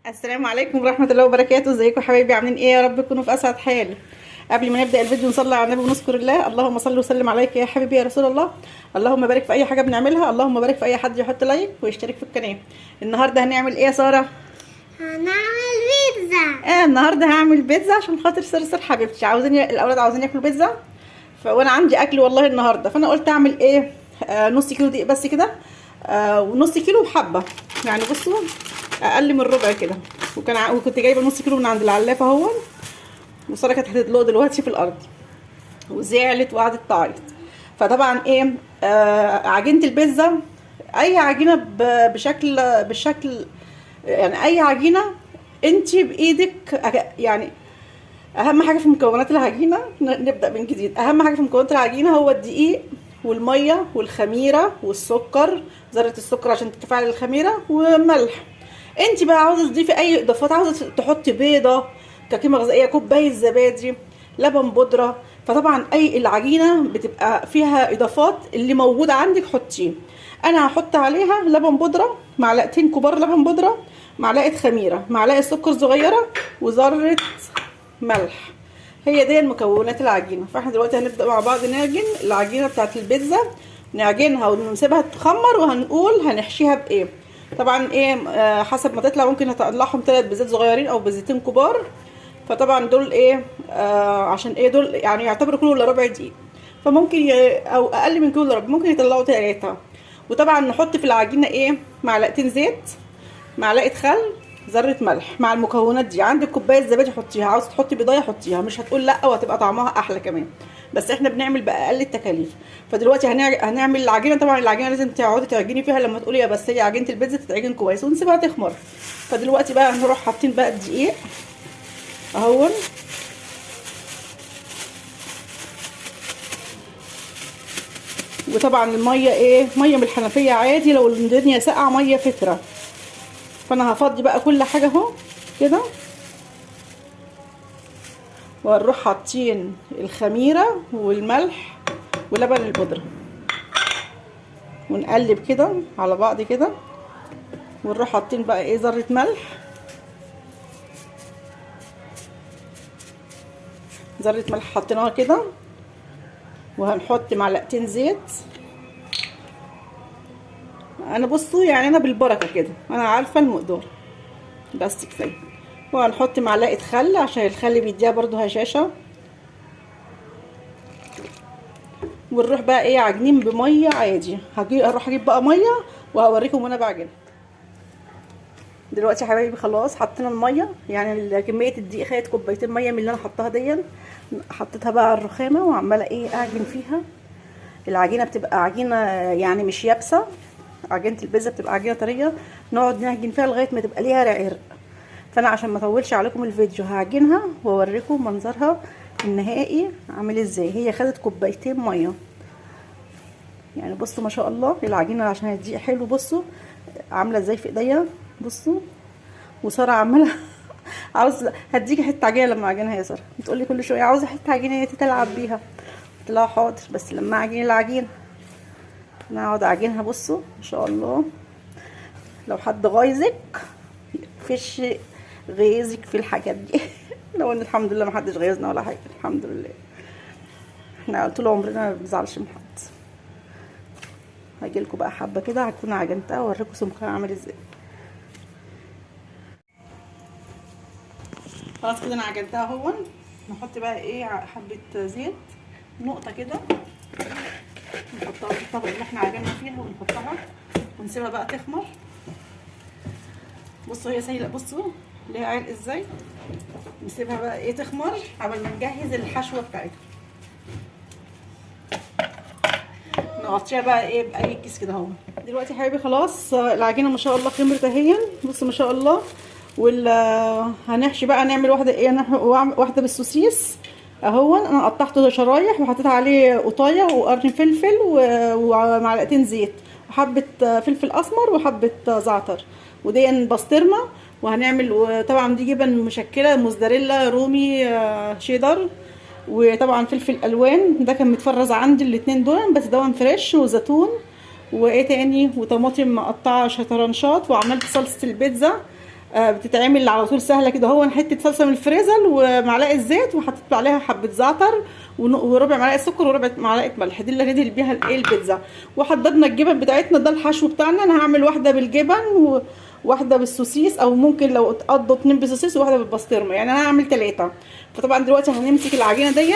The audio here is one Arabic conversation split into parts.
السلام عليكم ورحمة الله وبركاته. ازيكم حبايبي؟ عاملين ايه؟ يا رب تكونوا في اسعد حال. قبل ما نبدأ الفيديو نصلي على النبي ونذكر الله. اللهم صل وسلم عليك يا حبيبي يا رسول الله. اللهم بارك في اي حاجة بنعملها، اللهم بارك في اي حد يحط لايك ويشترك في القناة. النهاردة هنعمل ايه يا سارة؟ هنعمل بيتزا. النهاردة هعمل بيتزا عشان خاطر سرسر حبيبتي، الاولاد عاوزين ياكلوا بيتزا. وانا عندي اكل والله النهاردة، فانا قلت اعمل ايه؟ نص كيلو دقيق بس كده، ونص كيلو وحبة، يعني بصوا اقل من ربع كده. وكنت جايبه نص كيلو من عند العلافه اهو. وساره كانت هتدلق دلوقتي في الارض وزعلت وقعدت تعيط. فطبعا ايه، عجينه البيتزا اي عجينه بالشكل، يعني اي عجينه انت بايدك. يعني اهم حاجه في مكونات العجينه، نبدا من جديد. اهم حاجه في مكونات العجينه هو الدقيق والميه والخميره والسكر، ذره السكر عشان تتفاعل الخميره، وملح. انت بقى عاوزه تضيفي اي اضافات، عاوزه تحطي بيضه كقيمه غذائيه، كوبايه زبادي، لبن بودره. فطبعا اي العجينه بتبقى فيها اضافات، اللي موجود عندك حطيه. انا هحط عليها لبن بودره، معلقتين كبار لبن بودره، معلقه خميره، معلقه سكر صغيره، وذره ملح. هي دي المكونات العجينه. فاحنا دلوقتي هنبدا مع بعض نعجن العجينه بتاعت البيتزا، نعجنها ونسيبها تخمر، وهنقول هنحشيها بايه. طبعا ايه، حسب ما تطلع ممكن هطلعهم 3 بيضات صغيرين او بيضتين كبار. فطبعا دول ايه، عشان ايه، دول يعني يعتبروا كيلو الا ربع دقيق، فممكن او اقل من كيلو الا ربع، ممكن يطلعوا 3. وطبعا نحط في العجينه ايه، معلقتين زيت، معلقه خل، ذره ملح. مع المكونات دي عندك كوبايه زبادي حطيها، عاوزه تحطي بيضايه حطيها، مش هتقول لا، وهتبقى طعمها احلى كمان. بس احنا بنعمل باقل التكاليف. فدلوقتي هنعمل العجينه. طبعا العجينه لازم تقعدي تعجني فيها لما تقولي يا بس هي عجينه البيتزا تتعجن كويس ونسيبها تخمر. فدلوقتي بقى هنروح حاطين بقى الدقيق اهون، وطبعا الميه ايه، ميه من الحنفيه عادي، لو الدنيا ساقعه ميه فكره. فانا هفضي بقى كل حاجه اهو كده، وهنروح حاطين الخميره والملح ولبن البودره، ونقلب كده على بعض كده، ونروح حاطين بقى ايه، ذره ملح، ذره ملح حطيناها كده، وهنحط معلقتين زيت. انا بصوا يعني انا بالبركه كده، انا عارفه المقدار، بس كفايه. وهنحط معلقه خل عشان الخل بيديها برضو هشاشه. ونروح بقى ايه، عاجنين بميه عادي. اروح اجيب بقى ميه وهوريكم وانا بعجن. دلوقتي يا حبايبي خلاص حطينا الميه، يعني كميه الدقيق خدت كوبايتين ميه من اللي انا حطاها دي. حطيتها بقى على الرخامه وعماله ايه اعجن فيها. العجينه بتبقى عجينه يعني مش يابسه، عجينه البيتزا بتبقى عجينه طريه، نقعد نعجن فيها لغايه ما تبقى ليها عرق. فانا عشان ما اطولش عليكم الفيديو هعجنها واوريكم منظرها النهائي عامل ازاي. هي خدت كوبايتين ميه، يعني بصوا ما شاء الله العجينه عشان الدقيق حلو. بصوا عامله ازاي في ايديا، بصوا. وساره عماله عاوز هديكي حته عجينه لما اعجنها يا ساره، بتقولي كل شويه عاوزه حته عجينه يا تيتا العب بيها. قلت لها حاضر، بس لما اعجن العجينه انا اقعد اعجنها. بصوا ما شاء الله، لو حد غايزك فيش غيظك في الحاجات دي لو ان الحمد لله ما حدش غيظنا ولا حاجه، الحمد لله. احنا طول عمرنا ما بنزعلش من حد. هجيلكوا بقى حبه كده هكون عجنتها واوريكم سمكها عامل ازاي. خلاص كده انا عجنتها اهون. نحط بقى ايه، حبه زيت، نقطه كده، نحطها في الطبق اللي احنا عجننا فيها ونحطها ونسيبها بقى تخمر. بصوا هي سايله، بصوا ليها عرق ازاي. نسيبها بقى ايه تخمر قبل ما نجهز الحشوه بتاعتها. نغطيها بقى ايه باي كيس كده اهو. دلوقتي يا حبايبي خلاص العجينه ما شاء الله خمرت اهي، بصوا ما شاء الله. هنحشي بقى، نعمل واحده ايه، واحده بالسوسيس اهو. انا قطعته شرايح وحطيت عليه قطايه وقرن فلفل ومعلقتين زيت وحبه فلفل اسمر وحبه زعتر، ودي بسطرمه. وهنعمل طبعا دي جبن مشكله، موزاريلا، رومي، شيدر، وطبعا فلفل الوان. ده كان متفرز عندي الاتنين دول، بس ده فريش، وزيتون، وايه تاني، وطماطم مقطعه شطرنشات. وعملت صلصه البيتزا بتتعمل على طول سهله كده. هو حته صلصه من الفريزر ومعلقه زيت وحطيت عليها حبه زعتر وربع معلقه سكر وربع معلقه ملح، دي اللي ندهن بيها الايه البيتزا. وحضرنا الجبن بتاعتنا، ده الحشو بتاعنا. انا هعمل واحده بالجبن وواحده بالسوسيس، او ممكن لو اتقضوا 2 بالسوسيس وواحده بالبسطرمه، يعني انا هعمل 3. فطبعا دلوقتي هنمسك العجينه دي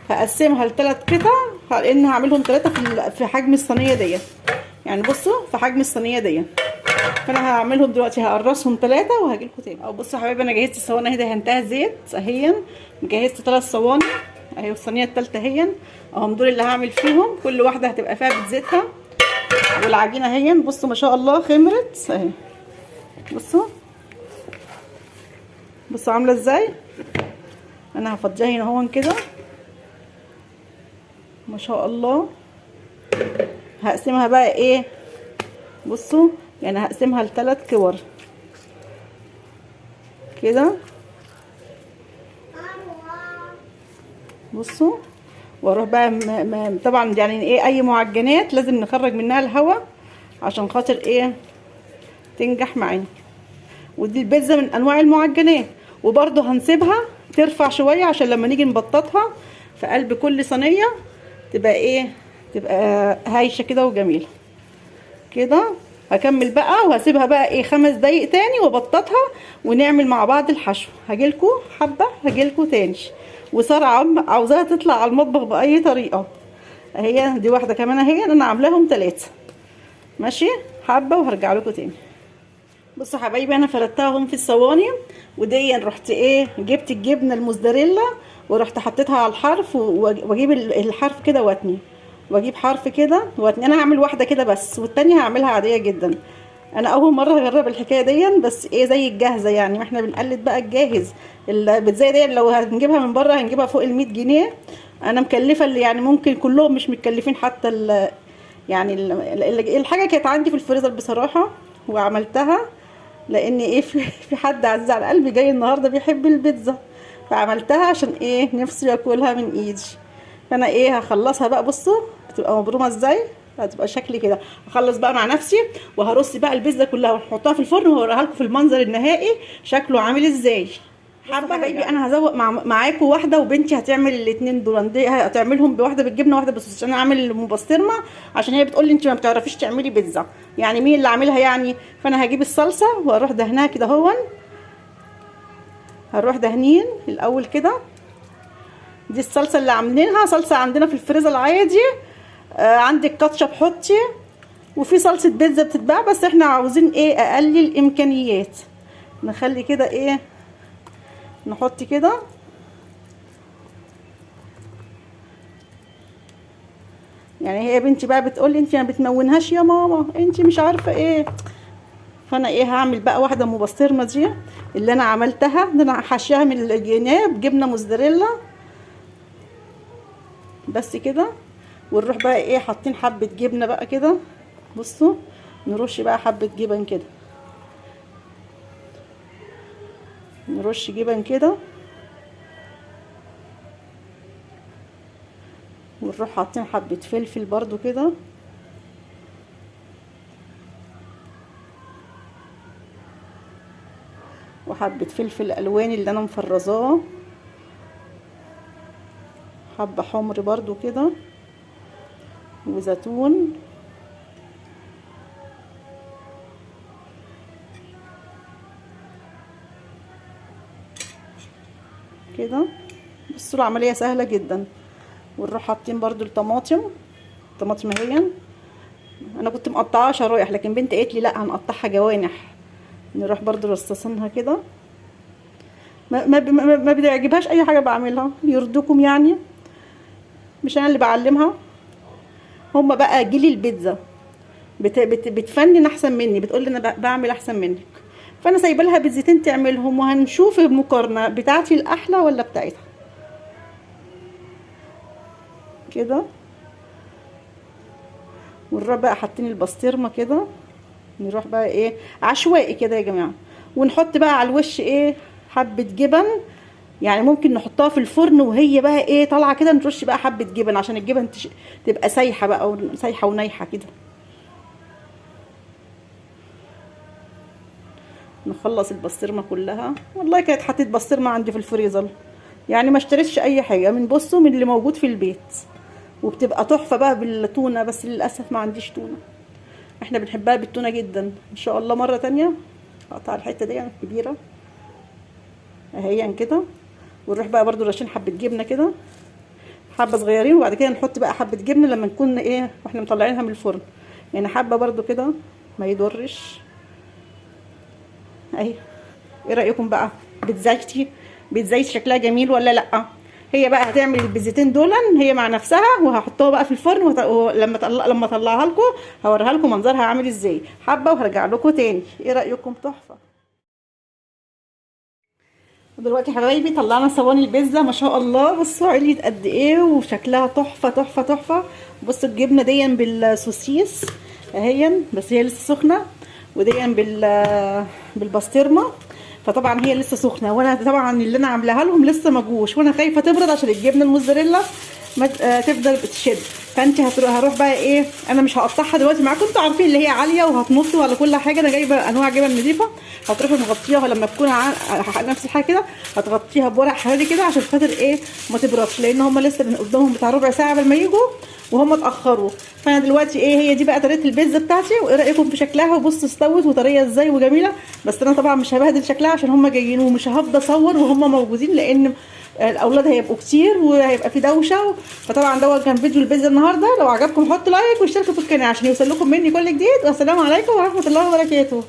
هقسمها ل3 قطع، لان هعملهم 3 في حجم الصينيه دي. يعني بصوا في حجم الصينيه دي، فانا هعملهم دلوقتي هقرصهم 3 وهاجي لكم تاني. او بصوا يا حبايبي، انا جهزت الصواني اهي، دهنتها زيت اهي، جهزت 3 صواني اهي، والصينيه الثالثه اهي اهم، دول اللي هعمل فيهم. كل واحده هتبقى فيها بزيتها. والعجينه اهي بصوا ما شاء الله خمرت اهي، بصوا عامله ازاي. انا هفضيها هنا اهو كده ما شاء الله. هقسمها بقى ايه، بصوا يعني هقسمها ل3 كور كده، بصوا. واروح بقى طبعا يعني ايه، اي معجنات لازم نخرج منها الهواء عشان خاطر ايه تنجح معانا. ودي البيتزا من انواع المعجنات. وبرده هنسيبها ترفع شويه عشان لما نيجي نبططها في قلب كل صينيه تبقى ايه، تبقى هايشه كده وجميله كده. هكمل بقى وهسيبها بقى ايه 5 دقايق تاني وابططها ونعمل مع بعض الحشو. هجيلكوا حبه، هجيلكوا تاني. وساره عاوزاها تطلع على المطبخ باي طريقه. اهي دي واحده كمان اهي، انا عاملاهم 3 ماشي. حبه وهرجع لكم تاني. بصوا حبايبي، انا فردتها اهم في الصواني. ودي رحت ايه، جبت الجبنه الموزاريلا ورحت حطيتها على الحرف، واجيب الحرف كده واتني، واجيب حرف كده واتني. انا هعمل واحده كده بس، والتانيه هعملها عاديه جدا. انا اول مره اجرب الحكايه دي، بس ايه زي الجاهزه يعني، احنا بنقلد بقى الجاهز. البيتزا دي لو هنجيبها من بره هنجيبها فوق ال100 جنيه. انا مكلفه اللي يعني ممكن كلهم مش متكلفين حتى يعني الحاجه كانت عندي في الفريزر بصراحه وعملتها، لان ايه في حد عزيز على قلبي جاي النهارده بيحب البيتزا، فعملتها عشان ايه نفسي ياكلها من ايدي. فانا ايه هخلصها بقى، بصوا بتبقى مبرومه ازاي، هتبقى شكلي كده. هخلص بقى مع نفسي وهرص بقى البيتزا كلها ونحطها في الفرن وهوريها لكم في المنظر النهائي شكله عامل ازاي. حابه حبايبي انا هزوق معاكم واحده، وبنتي هتعمل الاثنين دول، دي هتعملهم بواحده بالجبنه وواحده بالصوص. انا اعمل مبسطرمه عشان هي بتقول لي انت ما بتعرفيش تعملي بيتزا، يعني مين اللي عاملها يعني. فانا هجيب الصلصه واروح دهنها كده اهون، هنروح دهنين الاول كده. دي الصلصه اللي عاملينها، صلصه عندنا في الفريزر عادي. عندك كاتشب حطي، وفي صلصه بيتزا بتتباع، بس احنا عاوزين ايه اقل الامكانيات. نخلي كده ايه، نحط كده يعني. هي بنتي بقى بتقولي انت ما بتمونهاش يا ماما، انت مش عارفه ايه. فانا ايه هعمل بقى واحده مبسطرمه دي اللي انا عملتها، ده انا حاشيها من الجناب جبنه موزاريلا بس كده. ونروح بقى ايه حاطين حبه جبنه بقى كده، بصوا نرش بقى حبه جبن كده، نرش جبن كده، ونروح حاطين حبه فلفل برضو كده، وحبه فلفل الوان اللي انا مفرزاه، حبه حمر برضو كده، وزيتون كده. بصوا العمليه سهله جدا. ونروح حاطين برضو الطماطم اهي، انا كنت مقطعاها شرايح لكن بنتي قالت لي لا هنقطعها جوانح. نروح برضو رصصينها كده. ما بيعجبهاش اي حاجه بعملها، يرضوكم يعني، مش انا اللي بعلمها. هما بقى جيلي البيتزا بتفنن احسن مني، بتقول لي انا بعمل احسن منك، فانا سايبه لها بيتزتين تعملهم وهنشوف المقارنه بتاعتي الاحلى ولا بتاعتها كده. ونروح بقى حاطين البسطرمه كده، نروح بقى ايه عشوائي كده يا جماعه. ونحط بقى على الوش ايه حبه جبن، يعني ممكن نحطها في الفرن وهي بقى ايه طالعه كده، نرش بقى حبه جبن عشان الجبن تبقى سايحه بقى، او سايحه ونايحه كده. نخلص البسطرمه كلها. والله كانت حطيت بسطرمه عندي في الفريزر، يعني ما اشتريتش اي حاجه من بصوا من اللي موجود في البيت، وبتبقى تحفه بقى بالتونه، بس للاسف ما عنديش تونه. احنا بنحبها بالتونه جدا. ان شاء الله مره تانية اقطع الحته دي كبيره اهي كده، ونروح بقى برضو راشين حبه جبنه كده، حبه صغيرين، وبعد كده نحط بقى حبه جبنه لما نكون ايه واحنا مطلعينها من الفرن، يعني حبه برضو كده ما يضرش اهي. ايه رايكم بقى؟ بتزايد شكلها جميل ولا لا؟ هي بقى هتعمل البيزتين دول هي مع نفسها، وهحطها بقى في الفرن لما اطلعها لكم هوريها لكم منظرها عامل ازاي حبه، وهرجع لكم تاني. ايه رايكم؟ تحفه. دلوقتي يا حبايبي طلعنا صواني البيتزا ما شاء الله، بصوا عليت قد ايه وشكلها تحفه تحفه تحفه. بصوا الجبنه دي بالسوسيس اهي، بس هي لسه سخنه، ودي بالبسطرمه، فطبعا هي لسه سخنه، وانا طبعا اللي انا عاملاها لهم لسه ما جوش، وانا خايفه تبرد عشان الجبنه الموزاريلا ما تفضل بتشد. فانت هروح بقى ايه، انا مش هقطعها دلوقتي معاكم، انتوا عارفين اللي هي عاليه وهتنط ولا كل حاجه، انا جايبه انواع جبن نضيفه. هتروحي مغطياها لما تكون نفس الحاجه كده، هتغطيها بورق حراري كده عشان خاطر ايه ما تبردش، لان هم لسه من قدامهم بتاع ربع ساعه قبل ما يجوا وهم اتاخروا. فانا دلوقتي ايه، هي دي بقى طريقه البيتزا بتاعتي، وايه رايكم في شكلها؟ وبصوا استوت وطريه ازاي وجميله. بس انا طبعا مش هبهدل شكلها عشان هم جايين، ومش هفضل اصور وهم موجودين، لان الاولاد هيبقوا كتير وهيبقى في دوشه. فطبعا دوت كان فيديو البيتزا النهارده. لو عجبكم حطوا لايك واشتركوا في القناه عشان يوصل لكم مني كل جديد، والسلام عليكم ورحمه الله وبركاته.